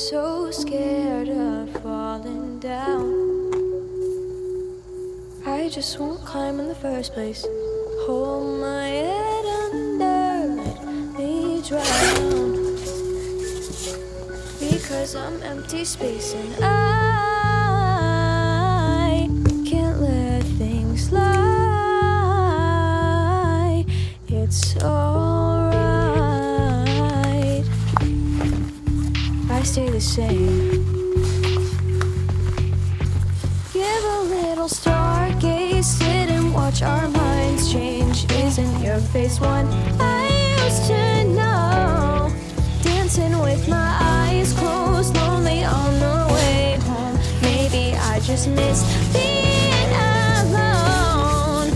so scared of falling down. I just won't climb in the first place. Hold my head under, let me drown. Because I'm empty space and I can't let things lie. It's alright, I stay the same. Give a little stargaze, sit and watch our minds change. Isn't your face one I used to know? Dancing with my eyes closed, lonely on the way home. Maybe I just miss being alone.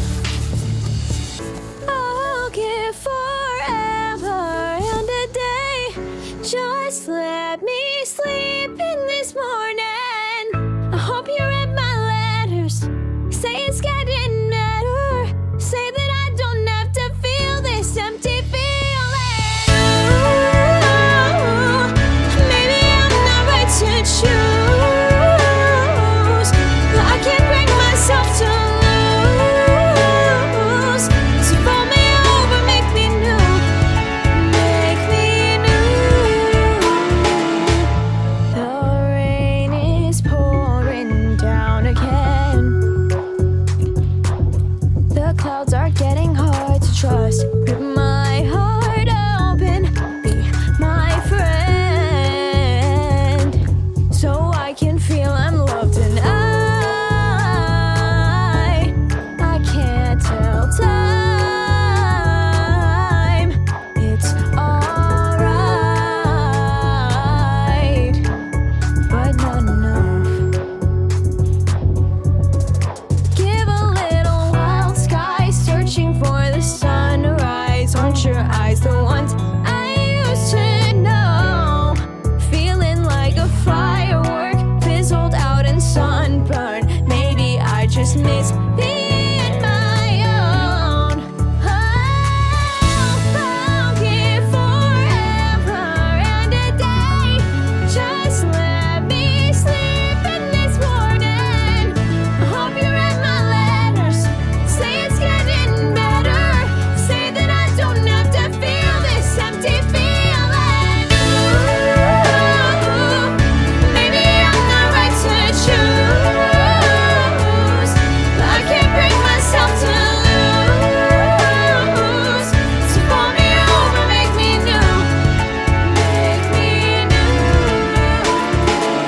I'll give forever and a day. Just let me sleep in this morning. I hope you read my letters. Say it's getting better. Say that I don't have to feel this empty feeling. Ooh, maybe I'm not right to choose, but I can't bring myself to lose. So fold me over, make me new, make me new. The rain is pouring down again. The clouds are getting hard to trust. Rip my heart open, be my friend, so I can feel I'm loved. And I can't tell time. It's alright, but not enough. Give a little wild sky, searching for the sunrise. Aren't your eyes the ones I used to know? Feeling like a firework, fizzled out and sunburned. Maybe I just miss being my own. I'll give forever and a day. Just let me sleep in this morning. I hope you read my letters. Say it's getting better. Say that I don't have to feel this empty feeling. Ooh, maybe I'm not right to choose, but I can't bring myself to lose. So fold me over, make me new, make me new.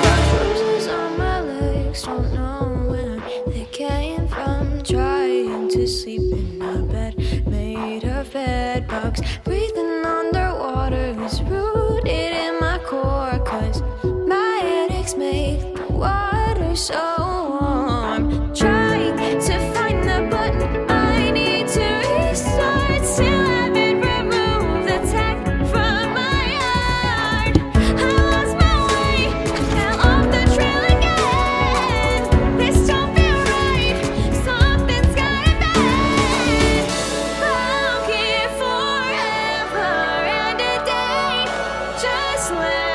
Got bruises on my legs, don't know where they came from. Trying to sleep in a bed made of bed bugs. Breathing underwater is rooted in my core, 'cause my headaches make the water so warm. Trying to find the button I need to restart. Still haven't removed the tech from my heart. I lost my way, fell off the trail again. This don't feel right, something's gotta bend. I'll give forever and a day. Just let